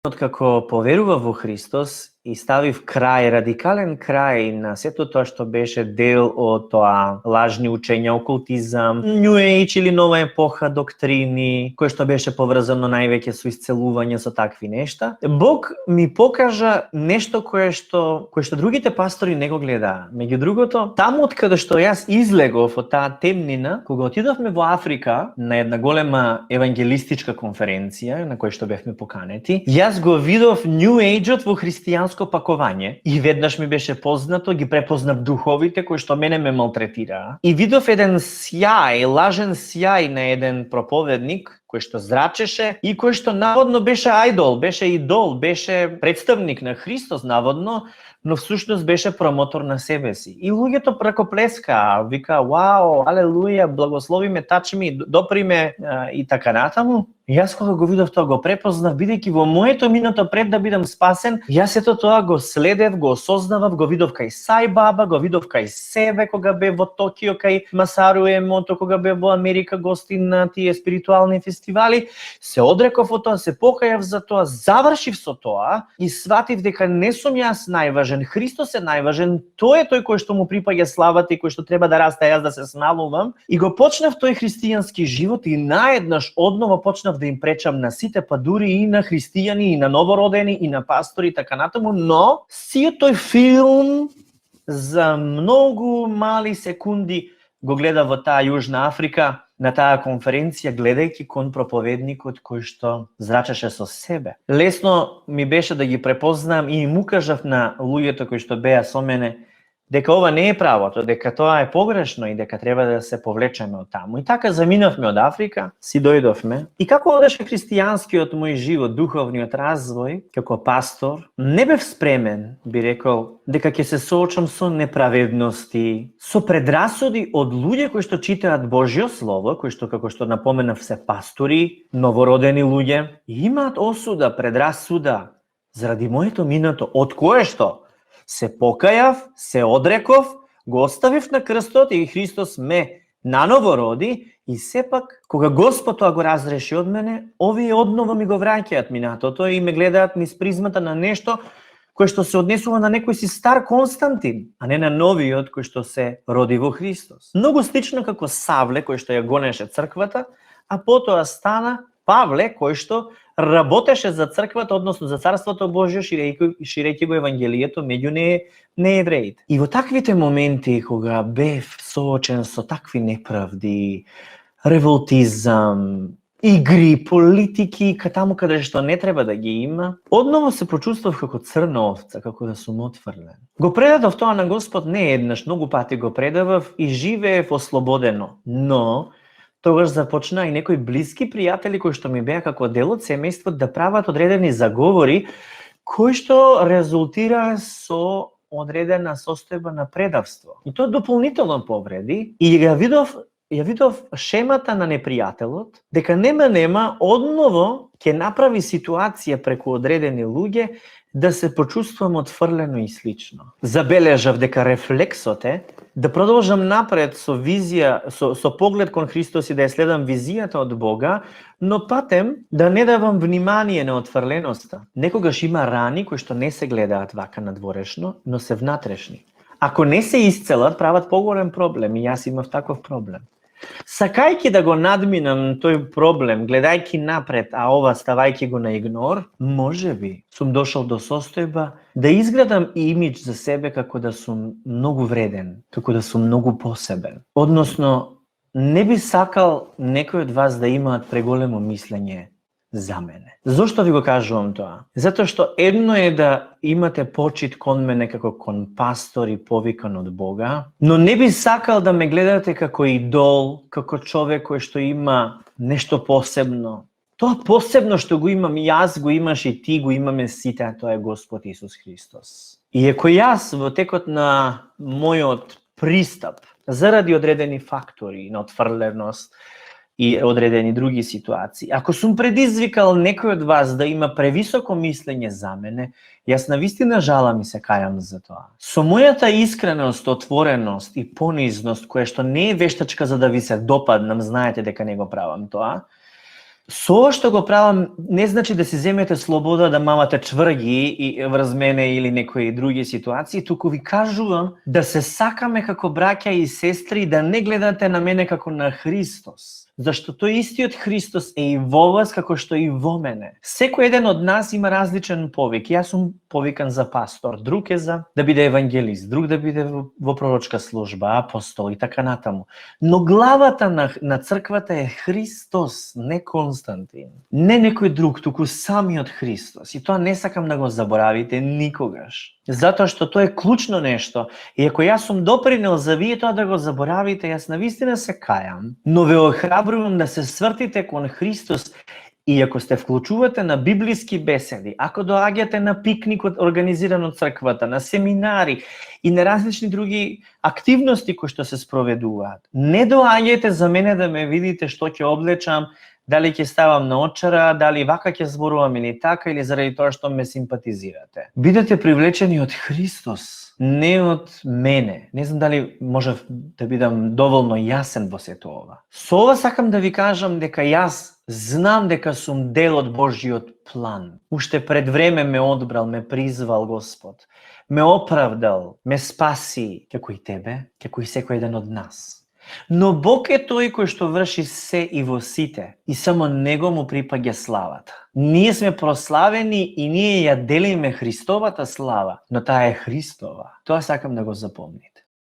Откако поверував во Христос и ставив крај, радикален крај на сето тоа што беше дел од тоа лажни учења, окултизам, New Age или нова епоха доктрини, кој што беше поврзано највеќе со исцелување, со такви нешта, Бог ми покажа нешто кое што другите пастори не го гледаа. Меѓу другото, таму од каде што јас излегов од таа темнина, кога отидовме во Африка на една голема евангелистичка конференција на која што бевме поканети, јас го видов New Age-от во христијанско пакување и веднаш ми беше познато, ги препознав духовите кои што мене ме малтретираа и видов еден сјај, лажен сјај на еден проповедник кој што зрачеше и кој што наводно беше ајдол, беше идол, беше представник на Христос наводно, но всушност беше промотор на себе си. И луѓето ракоплескаа, вика, вау, алелуја, благослови ме, тачи ми, допри ме и така натаму. И јас кога го видов тоа, го препознав, бидејќи во моето минато пред да бидам спасен, јас ето тоа го следев, го осознавав, го видов кај Сај Баба, го видов кај себе кога бев во Токио, кај Масару Емото, кога бев во Америка гостин на тие спиритуални фестивали, се одреков од тоа, се покајав за тоа, завршив со тоа и сватив дека не сум јас најважен, Христос е најважен, тој е тој кој што му припаѓа славата и кој што треба да расте, јас да се смалувам. И го почнав тој христијански живот и наеднаш одново почнав да им пречам на сите, па дури и на христијани, и на новородени, и на пастори, и така натаму, но сиот тој филм за многу мали секунди го гледа во таа Јужна Африка, на таа конференција, гледајќи кон проповедникот кој што зрачеше со себе. Лесно ми беше да ги препознам и му кажав на луѓето кои што беа со мене дека ова не е правото, дека тоа е погрешно и дека треба да се повлечеме од таму. И така заминавме од Африка, си дојдовме. И како одеше христијанскиот мој живот, духовниот развој, како пастор, не бев спремен, би рекол, дека ќе се соочам со неправедности, со предрасуди од луѓе кои што читаат Божјо Слово, кои што, како што напоменав, се пастори, новородени луѓе, и имаат осуда, предрасуда заради моето минато, од кое што се покајав, се одреков, го оставив на крстот и Христос ме наново роди и сепак, кога Господ тоа го разреши од мене, овие одново ми го враќаат минатото и ме гледаат низ призмата на нешто кој што се однесува на некој си стар Константин, а не на новиот кој што се роди во Христос. Многу слично како Савле кој што ја гонеше црквата, а потоа стана Павле кој што работеше за црквата, односно за Царството Божјо, ширејќи го Евангелието меѓу неевреите. И во таквите моменти, кога бев соочен со такви неправди, револтизам, игри, политики, таму каде што не треба да ги има, одново се почувствав како црна овца, како да сум отфрлен. Го предадов тоа на Господ не еднаш, многу пати го предавав и живеев ослободено, но тогаш започна и некои блиски пријатели кои што ми беа како дел од семејството да прават одредени заговори кои што резултира со одредена состојба на предавство. И тоа дополнително повреди и ја видов шемата на непријателот дека нема одново ќе направи ситуација преку одредени луѓе да се почувствувам отфрлено и слично. Забележав дека рефлексот е да продолжам напред со визија, со поглед кон Христос и да ја следам визијата од Бога, но патем да не давам внимание на отфрленоста. Некогаш има рани кои што не се гледаат вака надворешно, но се внатрешни. Ако не се исцелат, прават поголем проблем и јас имав таков проблем. Сакајќи да го надминам тој проблем, гледајќи напред, а ова ставајќи го на игнор, можеби сум дошол до состојба да изградам имидж за себе како да сум многу вреден, како да сум многу посебен. Односно, не би сакал некој од вас да имаат преголемо мислење за мене. Зошто ви го кажувам тоа? Затоа што едно е да имате почит кон мене како кон пастор и повикан од Бога, но не би сакал да ме гледате како идол, како човек кој што има нешто посебно. Тоа посебно што го имам јас, го имаш и ти, го имаме сите, а тоа е Господ Исус Христос. И ако јас во текот на мојот пристап, заради одредени фактори на отфрленост, и одредени други ситуации. Ако сум предизвикал некој од вас да има превисоко мислење за мене, јас навистина жалам и се кајам за тоа. Со мојата искреност, отвореност и понизност, која што не е вештачка за да ви се допаднам, знаете дека не го правам тоа, Со ова што го правам, не значи да си земете слобода да мамате чврги и врз мене или некои други ситуации, туку ви кажувам да се сакаме како браќа и сестри, да не гледате на мене како на Христос. Зашто тој истиот Христос е и во вас како што и во мене. Секој еден од нас има различен повик. Јас сум повикан за пастор, друг е за да биде евангелист, друг да биде во пророчка служба, апостол и така натаму. Но главата на црквата е Христос, не Константин. Не некој друг, туку самиот Христос. И тоа не сакам да го заборавите никогаш. Затоа што тоа е клучно нешто. И ако јас сум допринел за вие тоа да го заборавите, јас навистина се кајам, но ве охрабрувам да се свртите кон Христос. И ако сте вклучувате на библиски беседи, ако доаѓате на пикникот организиран од црквата, на семинари и на различни други активности кои што се спроведуваат, не доаѓајте за мене да ме видите што ќе облечам, дали ќе ставам на очара, дали вака ќе зборувам или така, или заради тоа што ме симпатизирате. Бидете привлечени од Христос, не од мене. Не знам дали можев да бидам доволно јасен во сето ова. Со ова сакам да ви кажам дека јас знам дека сум дел од Божјиот план. Уште пред време ме одбрал, ме призвал Господ, ме оправдал, ме спаси, како и тебе, како и секој еден од нас. Но Бог е тој кој што врши се и во сите, и само Него му припаѓа славата. Ние сме прославени и ние ја делиме Христовата слава, но таа е Христова. Тоа сакам да го запомните.